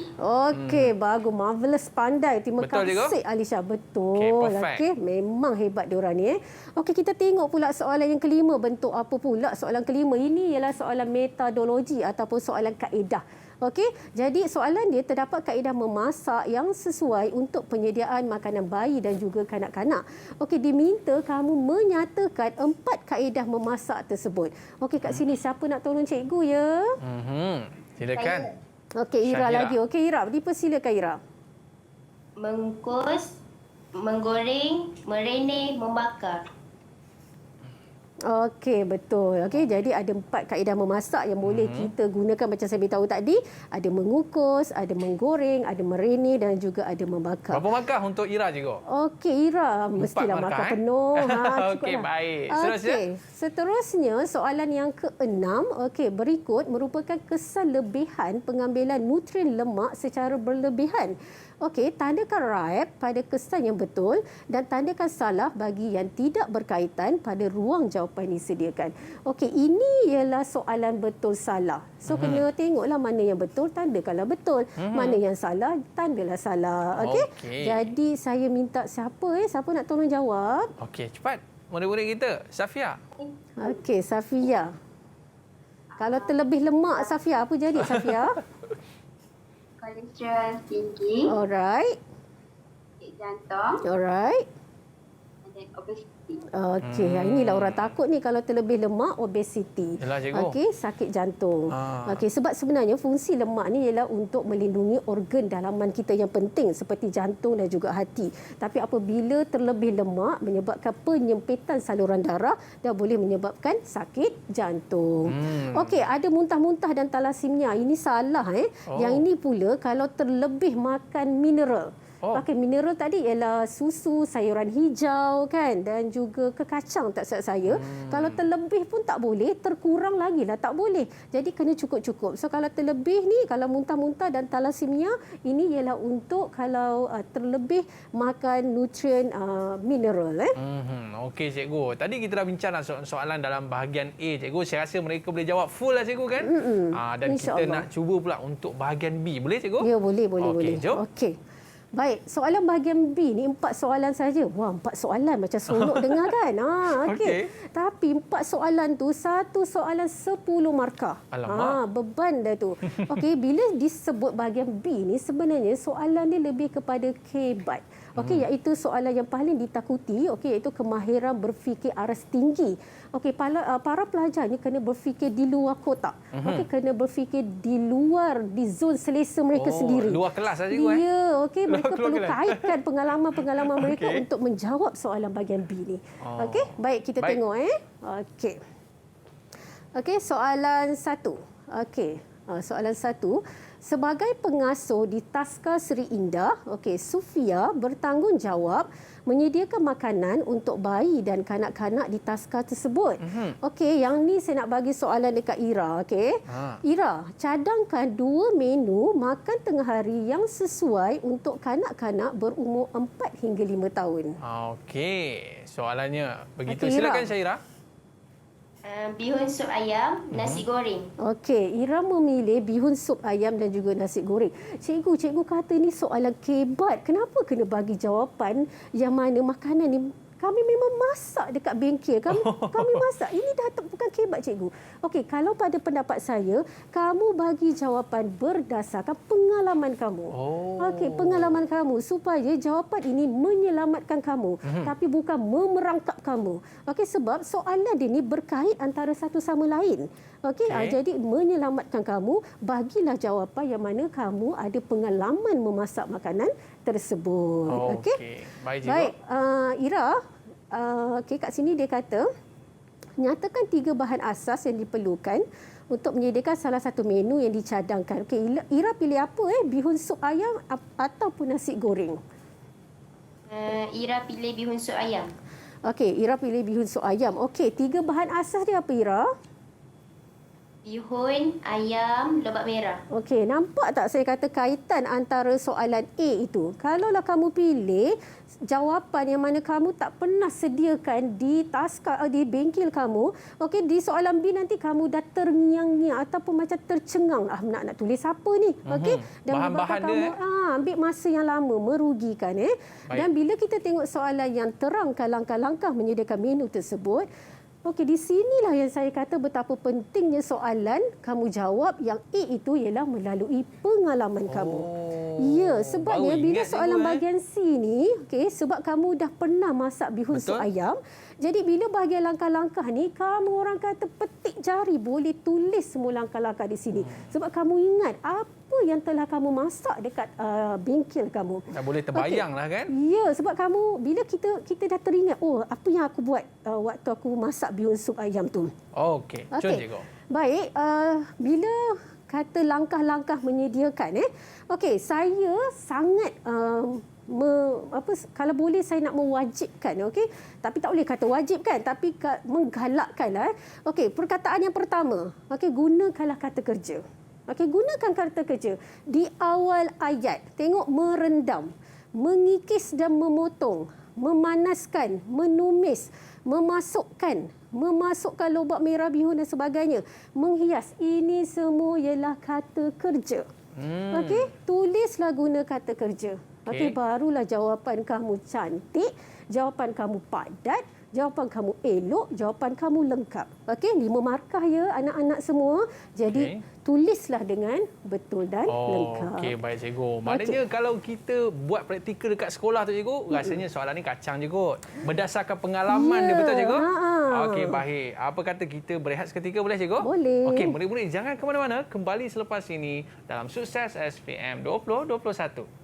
Okey, bagus. Marvelous, pandai. Terima Betul, cikgu? kasih, Alisha. Betul. Okey, perfect. Okey, memang hebat diorang ni. Okey, kita tengok pula soalan yang kelima. Bentuk apa pula soalan kelima? Ini ialah soalan metodologi ataupun soalan kaedah. Okey, jadi soalan dia terdapat kaedah memasak yang sesuai untuk penyediaan makanan bayi dan juga kanak-kanak. Okey, diminta kamu menyatakan 4 kaedah memasak tersebut. Okey, kat sini siapa nak tolong cikgu ya? Silakan. Okey, Ira Syahira. lagi. Okey, Ira, dipersilakan Ira. Mengukus, menggoreng, merenek, membakar. Okey, betul. Okey, jadi ada 4 kaedah memasak yang boleh kita gunakan macam saya beritahu tadi. Ada mengukus, ada menggoreng, ada merenek dan juga ada membakar. Berapa markah untuk Ira, cikgu? Okey, Ira, mestilah markah, markah penuh. Okey, baik. Seterusnya? Okey, seterusnya soalan yang ke-6. Okey, berikut merupakan kesan lebihan pengambilan nutrien lemak secara berlebihan. Okey, tandakan right pada kesan yang betul dan tandakan salah bagi yang tidak berkaitan pada ruang jawapan disediakan. Okey, ini ialah soalan betul salah. So, kena tengoklah mana yang betul, tandakanlah betul. Mana yang salah, tandalah salah. Okey? Okey. Jadi, saya minta siapa nak tolong jawab? Okey, cepat. Murid-murid kita. Safia. Okey, Safia. Kalau terlebih lemak, Safia, apa jadi Safia? Kolesterol tinggi, Alright. sakit jantung Alright. dan obesiti. Okey, inilah orang takut ni kalau terlebih lemak, obesiti. Yalah, cikgu. Okey, sakit jantung. Okey, sebab sebenarnya fungsi lemak ni ialah untuk melindungi organ dalaman kita yang penting seperti jantung dan juga hati. Tapi apabila terlebih lemak menyebabkan penyempitan saluran darah dan boleh menyebabkan sakit jantung. Okey, ada muntah-muntah dan talasemia. Ini salah Yang ini pula kalau terlebih makan mineral. Okey, mineral tadi ialah susu, sayuran hijau kan dan juga kekacang tak silap saya. Kalau terlebih pun tak boleh, terkurang lagi lah tak boleh. Jadi kena cukup-cukup. So kalau terlebih ni, kalau muntah-muntah dan talasemia, ini ialah untuk kalau terlebih makan nutrien mineral. Okey, cikgu. Tadi kita dah bincang soalan dalam bahagian A, cikgu. Saya rasa mereka boleh jawab full lah, cikgu kan? Dan kita nak cuba pula untuk bahagian B. Boleh, cikgu? Ya, boleh. Okey, jom. Okey. Baik, soalan bahagian B ni 4 soalan saja. Wah, 4 soalan macam seronok dengar kan? Okey. Tapi 4 soalan tu, satu soalan 10 markah. Alamak. Beban dah tu. Okey, bila disebut bahagian B ni sebenarnya soalan ni lebih kepada kebat. Okey, iaitu soalan yang paling ditakuti, okey, iaitu kemahiran berfikir aras tinggi. Okey, para pelajar ni kena berfikir di luar kotak. Okey, kena berfikir di luar di zon selesa mereka sendiri. Luar kelas lah, cikgu. Ya, okey, mereka Keluar perlu kelas. kaitkan pengalaman-pengalaman mereka untuk menjawab soalan bahagian B ni. Okey, baik kita tengok Okey. Okey, soalan 1. Okey. Soalan 1. Sebagai pengasuh di Taska Seri Indah, okey, Sufia bertanggungjawab menyediakan makanan untuk bayi dan kanak-kanak di taska tersebut. Okey, yang ni saya nak bagi soalan dekat Ira, okey. Ira, cadangkan 2 menu makan tengah hari yang sesuai untuk kanak-kanak berumur 4 hingga 5 tahun. Okey, soalannya begitu. Okey, Silakan Ira. Syaira. Bihun sup ayam, nasi goreng. Okey, Ira memilih bihun sup ayam dan juga nasi goreng. Cikgu kata ni soalan kebat. Kenapa kena bagi jawapan yang mana makanan ni kami memang masak dekat bengkel. Kami masak. Ini dah bukan kebat, cikgu. Okey, kalau pada pendapat saya, kamu bagi jawapan berdasarkan pengalaman kamu. Okey, pengalaman kamu supaya jawapan ini menyelamatkan kamu, tapi bukan memerangkap kamu. Okey, sebab soalan dia ni berkait antara satu sama lain. Okey, jadi menyelamatkan kamu, bagilah jawapan yang mana kamu ada pengalaman memasak makanan tersebut. Okey. Baik, Ira, okey, kat sini dia kata nyatakan 3 bahan asas yang diperlukan untuk menyediakan salah satu menu yang dicadangkan. Okey, Ira pilih apa bihun sup ayam ataupun nasi goreng? Ira pilih bihun sup ayam. Okey, Ira pilih bihun sup ayam. Okey, 3 bahan asas dia apa, Ira? Bihun, ayam, lobak merah. Okey, nampak tak saya kata kaitan antara soalan A itu? Kalaulah kamu pilih jawapan yang mana kamu tak pernah sediakan di taska di bengkel kamu, okey, di soalan B nanti kamu dah terngiang-ngiang ataupun macam tercengang, nak tulis apa ni? Okey, dan Bahan-bahan kamu ambil masa yang lama, merugikan. Dan bila kita tengok soalan yang terangkan langkah-langkah menyediakan menu tersebut, okey, di sinilah yang saya kata betapa pentingnya soalan kamu jawab yang A itu ialah melalui pengalaman kamu. Ya, sebabnya bila soalan bahagian C ni, okey, sebab kamu dah pernah masak bihun sup ayam, jadi bila bahagian langkah-langkah ni, kamu orang kata petik jari, boleh tulis semua langkah-langkah di sini. Sebab kamu ingat apa yang telah kamu masak dekat bengkel kamu. Dah boleh terbayang lah kan? Ya, sebab kamu, bila kita dah teringat, apa yang aku buat waktu aku masak bihun sup ayam tu. Okey, cun cikgu. Baik, bila kata langkah-langkah menyediakan, okey, saya sangat kalau boleh saya nak mewajibkan, okey, tapi tak boleh kata wajibkan, tapi menggalakkanlah. Okey, perkataan yang pertama, okey, gunakanlah kata kerja. Okey, gunakan kata kerja di awal ayat. Tengok, merendam, mengikis dan memotong, memanaskan, menumis, memasukkan lobak merah bihun dan sebagainya, menghias. Ini semua ialah kata kerja. Okey, tulislah guna kata kerja. Okey, barulah jawapan kamu cantik, jawapan kamu padat, jawapan kamu elok, jawapan kamu lengkap. Okey, 5 markah ya anak-anak semua. Jadi tulislah dengan betul dan lengkap. Okey, baik cikgu. Maknanya kalau kita buat praktikal dekat sekolah tu cikgu, rasanya soalan ni kacang je kot. Berdasarkan pengalaman dia, betul cikgu? Okey, baik. Apa kata kita berehat seketika, boleh cikgu? Boleh. Okey, murid-murid jangan ke mana-mana. Kembali selepas ini dalam Sukses SPM 2021.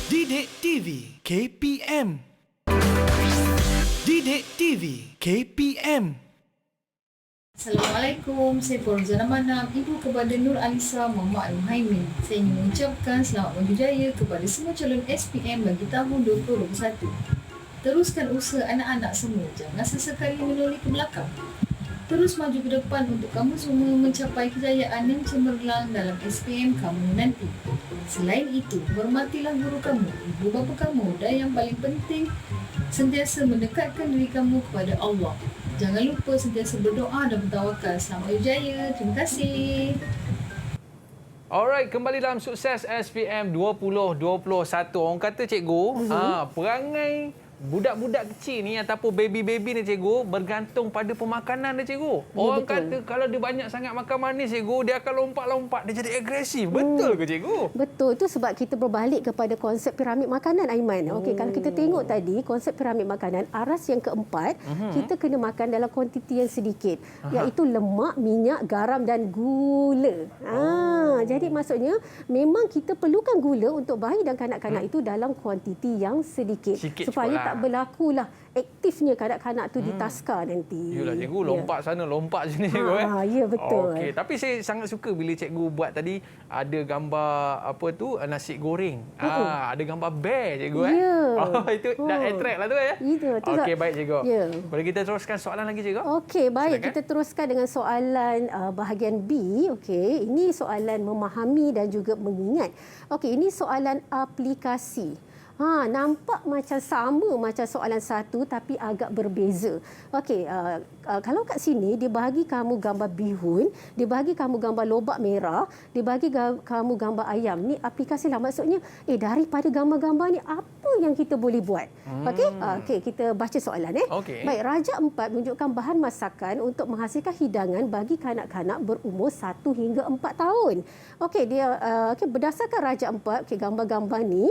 Didik TV KPM. Didik TV KPM. Assalamualaikum, saya Fauzana Manam, ibu kepada Nur Alisa Muhammad Al-Muhaimin. Saya ingin mengucapkan selamat berjaya kepada semua calon SPM bagi tahun 2021. Teruskan usaha anak-anak semua, jangan sesekali menoleh ke belakang. Terus maju ke depan untuk kamu semua mencapai kejayaan yang cemerlang dalam SPM kamu nanti. Selain itu, hormatilah guru kamu, ibu bapa kamu, dan yang paling penting, sentiasa mendekatkan diri kamu kepada Allah. Jangan lupa sentiasa berdoa dan bertawakal. Selamat berjaya. Terima kasih. Alright, kembali dalam Sukses SPM 2021. Orang kata cikgu, perangai budak-budak kecil ni ataupun baby-baby ni cikgu bergantung pada pemakanan dia cikgu. Orang kata kalau dia banyak sangat makan manis cikgu, dia akan lompat-lompat, dia jadi agresif. Betul ke cikgu? Betul. Itu sebab kita berbalik kepada konsep piramid makanan, Aiman. Okey, kalau kita tengok tadi konsep piramid makanan, aras yang keempat, kita kena makan dalam kuantiti yang sedikit, iaitu lemak, minyak, garam dan gula. Jadi maksudnya memang kita perlukan gula untuk bayi dan kanak-kanak itu dalam kuantiti yang sedikit supaya tak berlakulah aktifnya kanak-kanak tu di taska nanti. Yalah cikgu, lompat sana, lompat sini cikgu. Ya, betul. Okey, tapi saya sangat suka bila cikgu buat tadi ada gambar apa tu, nasi goreng. Ada gambar bear cikgu Ya. Itu dah attract lah tu ya. Okey, baik cikgu. Ya. Boleh kita teruskan soalan lagi cikgu? Okey, baik. Silakan. Kita teruskan dengan soalan bahagian B. Okey, ini soalan memahami dan juga mengingat. Okey, ini soalan aplikasi. Nampak macam sama macam soalan satu tapi agak berbeza. Okey, kalau kat sini dia bagi kamu gambar bihun, dia bagi kamu gambar lobak merah, dia bagi kamu gambar ayam. Ni aplikasi lah, maksudnya daripada gambar-gambar ni apa yang kita boleh buat? Okey, kita baca soalan Okey. Baik, Raja 4 menunjukkan bahan masakan untuk menghasilkan hidangan bagi kanak-kanak berumur 1 hingga 4 tahun. Okey, dia berdasarkan Raja 4, gambar-gambar ni,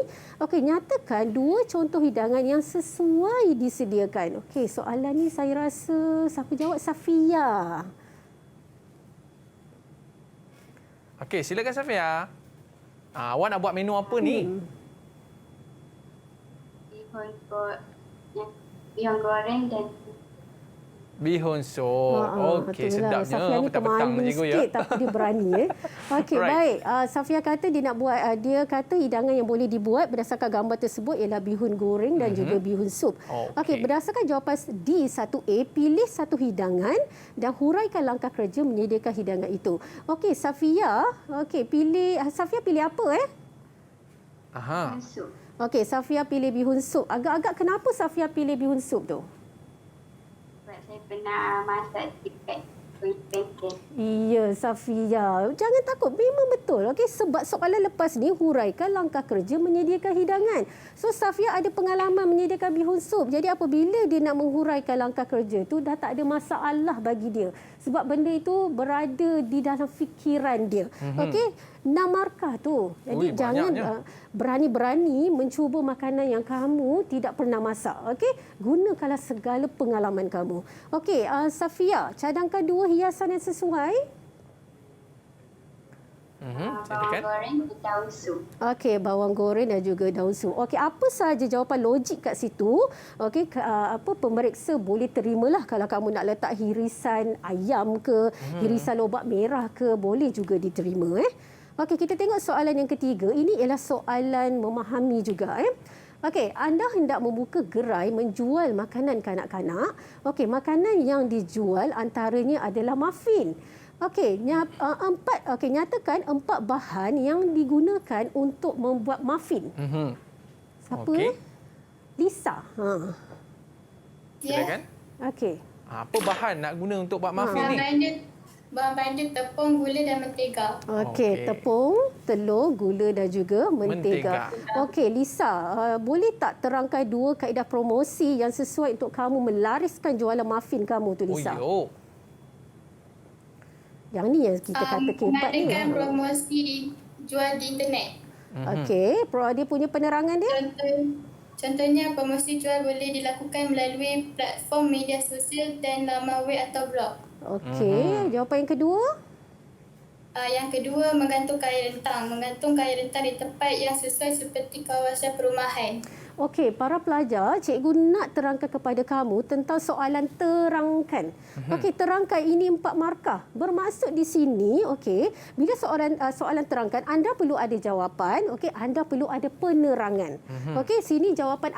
nyatakan 2 contoh hidangan yang sesuai disediakan. Okey, soalan ni saya rasa siapa jawab? Safia. Okey, silakan Safia. Awak nak buat menu apa ni? Bihun goreng dan Bihun sup. Okey, sedapnya. Safia ni petang-petang pemalu cikgu sikit tapi dia berani. Okey, baik. Safia kata dia kata hidangan yang boleh dibuat berdasarkan gambar tersebut ialah bihun goreng dan juga bihun sup. Okey, berdasarkan jawapan D1A, pilih satu hidangan dan huraikan langkah kerja menyediakan hidangan itu. Okey, Safia, Safia pilih apa sup. Okey, Safia pilih bihun sup. Agak-agak kenapa Safia pilih bihun sup tu? Saya pernah masak dekat pancake. Ya, Safia. Jangan takut. Memang betul. Okey, sebab soalan lepas ni huraikan langkah kerja menyediakan hidangan. So, Safia ada pengalaman menyediakan bihun sup. Jadi, apabila dia nak menghuraikan langkah kerja tu, dah tak ada masalah bagi dia. Sebab benda itu berada di dalam fikiran dia. Okey, 6 markah tu. Jadi, jangan berani-berani mencuba makanan yang kamu tidak pernah masak. Okey, gunakanlah segala pengalaman kamu. Okey, Safia, cadangkan 2 hiasan yang sesuai. Bawang goreng dan daun sup. Okey, bawang goreng dan juga daun sup. Okey, apa sahaja jawapan logik kat situ? Okey, pemeriksa boleh terimalah kalau kamu nak letak hirisan ayam ke, hirisan lobak merah ke, boleh juga diterima. Okey, kita tengok soalan yang ketiga. Ini ialah soalan memahami juga. Okey, anda hendak membuka gerai menjual makanan kanak-kanak. Okey, makanan yang dijual antaranya adalah muffin. Okey, nyatakan 4 bahan yang digunakan untuk membuat muffin. Siapa? Lisa. Silakan. Okey. Apa bahan nak guna untuk buat muffin ni? Bahan dia tepung, gula dan mentega. Okey, tepung, telur, gula dan juga mentega. Okey, Lisa, boleh tak terangkan 2 kaedah promosi yang sesuai untuk kamu melariskan jualan muffin kamu tu, Lisa? Yang ni yang kita kata keempat ni. Mengadakan promosi jual di internet. Okey, dia punya penerangan dia? Contohnya, promosi jual boleh dilakukan melalui platform media sosial dan laman web atau blog. Okey, jawapan yang kedua? Yang kedua, menggantung kaya rentang. Menggantung kaya rentang di tempat yang sesuai seperti kawasan perumahan. Okey, para pelajar, cikgu nak terangkan kepada kamu tentang soalan terangkan. Okey, terangkan ini 4 markah. Bermaksud di sini, okey, bila soalan terangkan, anda perlu ada jawapan, okey, anda perlu ada penerangan. Okey, sini jawapan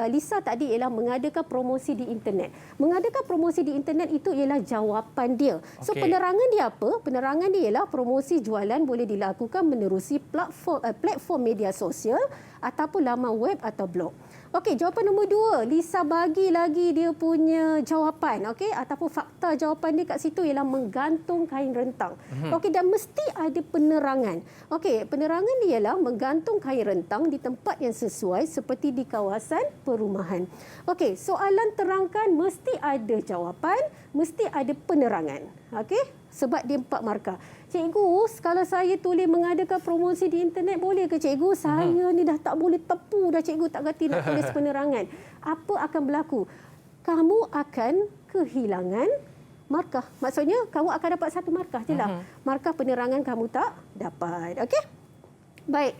Lisa tadi ialah mengadakan promosi di internet. Mengadakan promosi di internet itu ialah jawapan dia. So, penerangan dia apa? Penerangan dia ialah promosi jualan boleh dilakukan menerusi platform media sosial ataupun laman web atau blog. Okey, jawapan nombor 2. Lisa bagi lagi dia punya jawapan, okey, ataupun fakta jawapan dia kat situ ialah menggantung kain rentang. Okey, dan mesti ada penerangan. Okey, penerangan dia ialah menggantung kain rentang di tempat yang sesuai seperti di kawasan perumahan. Okey, soalan terangkan mesti ada jawapan, mesti ada penerangan. Okey, sebab dia 4 markah. Cikgu, kalau saya tulis mengadakan promosi di internet, boleh ke cikgu? Saya ni dah tak boleh tepu dah cikgu, tak kerti nak tulis penerangan. Apa akan berlaku? Kamu akan kehilangan markah. Maksudnya, kamu akan dapat 1 markah je lah. Markah penerangan kamu tak dapat. Okey? Baik.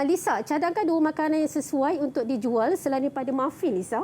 Lisa, cadangkan 2 makanan yang sesuai untuk dijual selain daripada muffin, Lisa.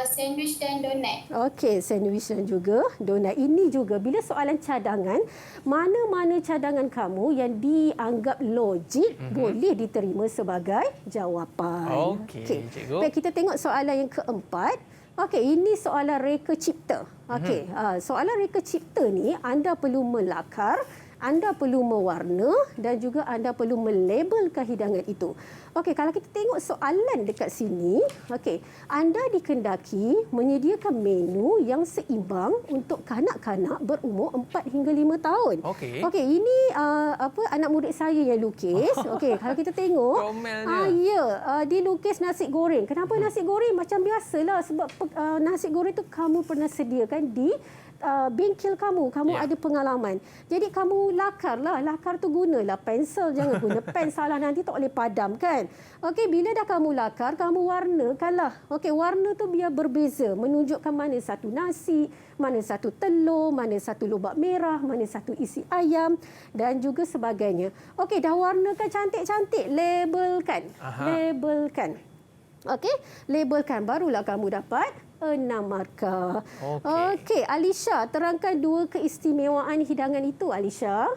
Sandwich dan donat. Okey, sandwich dan juga donat. Ini juga bila soalan cadangan, mana-mana cadangan kamu yang dianggap logik boleh diterima sebagai jawapan. Okey, cikgu. Baik, kita tengok soalan yang keempat. Okey, ini soalan reka cipta. Okey, soalan reka cipta ni anda perlu melakar, anda perlu mewarna dan juga anda perlu melabelkan hidangan itu. Okey, kalau kita tengok soalan dekat sini, okey, anda dikendaki menyediakan menu yang seimbang untuk kanak-kanak berumur 4 hingga 5 tahun. Okey. Okey, ini anak murid saya yang lukis. Okey, kalau kita tengok, dia lukis nasi goreng. Kenapa nasi goreng? Macam biasalah sebab nasi goreng tu kamu pernah sediakan di bengkel kamu ada pengalaman. Jadi kamu lakarlah. Lakar tu gunalah pensel, jangan guna pen, salah nanti tak boleh padam kan. Okey, bila dah kamu lakar, kamu warnakanlah. Okey, warna tu biar berbeza, menunjukkan mana satu nasi, mana satu telur, mana satu lobak merah, mana satu isi ayam dan juga sebagainya. Okey, dah warnakan cantik-cantik, labelkan. Labelkan. Okey, labelkan, barulah kamu dapat 6 markah. Okey, Alisha, terangkan 2 keistimewaan hidangan itu, Alisha.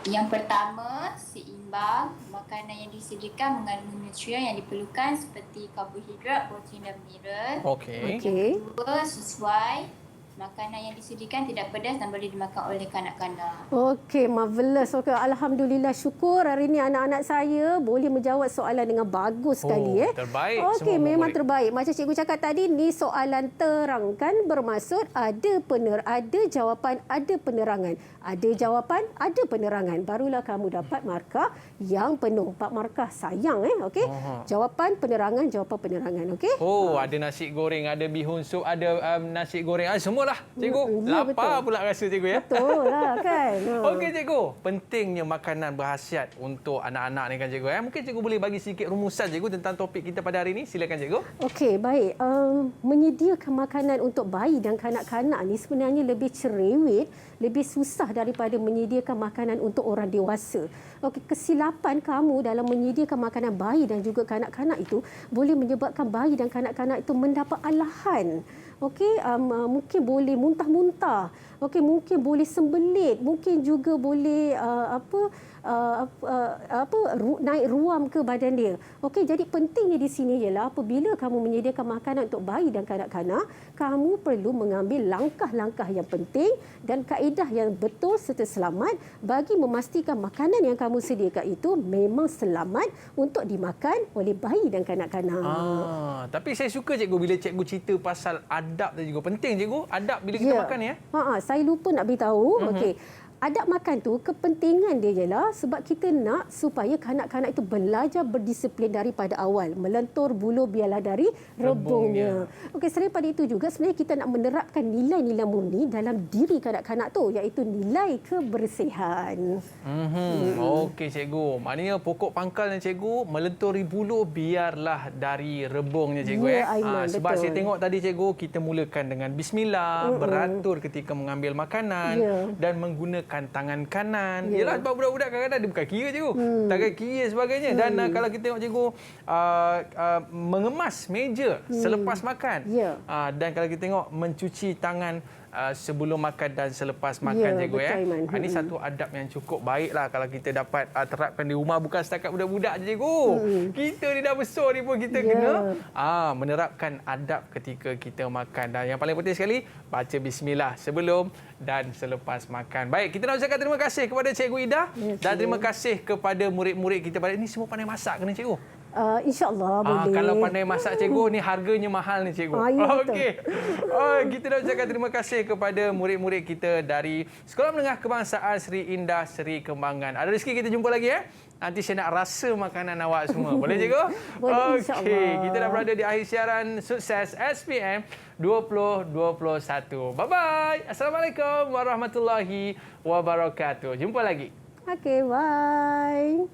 Yang pertama, seimbang. Makanan yang disediakan mengandung nutrien yang diperlukan seperti karbohidrat, protein dan mineral. Okey. Yang kedua, sesuai. Makanan yang disediakan tidak pedas dan boleh dimakan oleh kanak-kanak. Okey, marvelous. Okey, alhamdulillah, syukur hari ini anak-anak saya boleh menjawab soalan dengan bagus sekali. Terbaik. Okey, memang terbaik. Macam cikgu cakap tadi, ni soalan terangkan bermaksud ada jawapan, ada penerangan. Ada jawapan, ada penerangan. Barulah kamu dapat markah yang penuh. 4 markah. Sayang okey. Jawapan, penerangan, jawapan, penerangan. Okey. Ada nasi goreng, ada bihun sup, ada nasi goreng. Semualah, cikgu. Lapar pula rasa cikgu ya. Betul lah kan. Okey cikgu, pentingnya makanan berkhasiat untuk anak-anak ni kan cikgu. Mungkin cikgu boleh bagi sedikit rumusan cikgu tentang topik kita pada hari ini. Silakan cikgu. Okey, baik. Menyediakan makanan untuk bayi dan kanak-kanak ni sebenarnya lebih cerewet, lebih susah daripada menyediakan makanan untuk orang dewasa. Okey, kesilapan kamu dalam menyediakan makanan bayi dan juga kanak-kanak itu boleh menyebabkan bayi dan kanak-kanak itu mendapat alahan. Okey, mungkin boleh muntah-muntah. Okey, mungkin boleh sembelit, mungkin juga boleh naik ruam ke badan dia. Okey, jadi pentingnya di sini ialah apabila kamu menyediakan makanan untuk bayi dan kanak-kanak, kamu perlu mengambil langkah-langkah yang penting dan kaedah yang betul serta selamat bagi memastikan makanan yang kamu sediakan itu memang selamat untuk dimakan oleh bayi dan kanak-kanak. Tapi saya suka cikgu bila cikgu cerita pasal adab tadi cikgu. Penting cikgu, adab bila kita makan ya. Saya lupa nak beritahu. Okey. Adab makan tu kepentingan dia ialah sebab kita nak supaya kanak-kanak itu belajar berdisiplin daripada awal. Melentur bulu biarlah dari rebungnya. Okey, selain daripada itu juga sebenarnya kita nak menerapkan nilai-nilai murni dalam diri kanak-kanak tu, iaitu nilai kebersihan. Okey cikgu. Maknanya pokok pangkalnya cikgu, melenturi bulu biarlah dari rebungnya cikgu. Sebab saya tengok tadi cikgu, kita mulakan dengan bismillah, beratur ketika mengambil makanan dan menggunakan tangan kanan. Yalah, sebab budak-budak kadang-kadang dia bukan kira cikgu. Tangan kiri sebagainya. Dan kalau kita tengok cikgu, mengemas meja selepas makan. Dan kalau kita tengok mencuci tangan sebelum makan dan selepas makan, Ya, cikgu. betul, Iman. Ini satu adab yang cukup baiklah kalau kita dapat terapkan di rumah, bukan setakat budak-budak je, cikgu. Kita ni dah besar ni pun kita kena menerapkan adab ketika kita makan. Dan yang paling penting sekali, baca bismillah sebelum dan selepas makan. Baik, kita nak ucapkan terima kasih kepada Cikgu Ida dan terima kasih kepada murid-murid kita. Ini semua pandai masak ke ni, cikgu? InsyaAllah boleh. Kalau pandai masak, cikgu, ni harganya mahal ni, cikgu. Ya, Okey. Kita nak ucapkan terima kasih kepada murid-murid kita dari Sekolah Menengah Kebangsaan Seri Indah Seri Kembangan. Ada rezeki kita jumpa lagi, Nanti saya nak rasa makanan awak semua. Boleh, cikgu? Boleh, insyaAllah. Okey, kita dah berada di akhir siaran Sukses SPM 2021. Bye-bye. Assalamualaikum warahmatullahi wabarakatuh. Jumpa lagi. Okey, bye.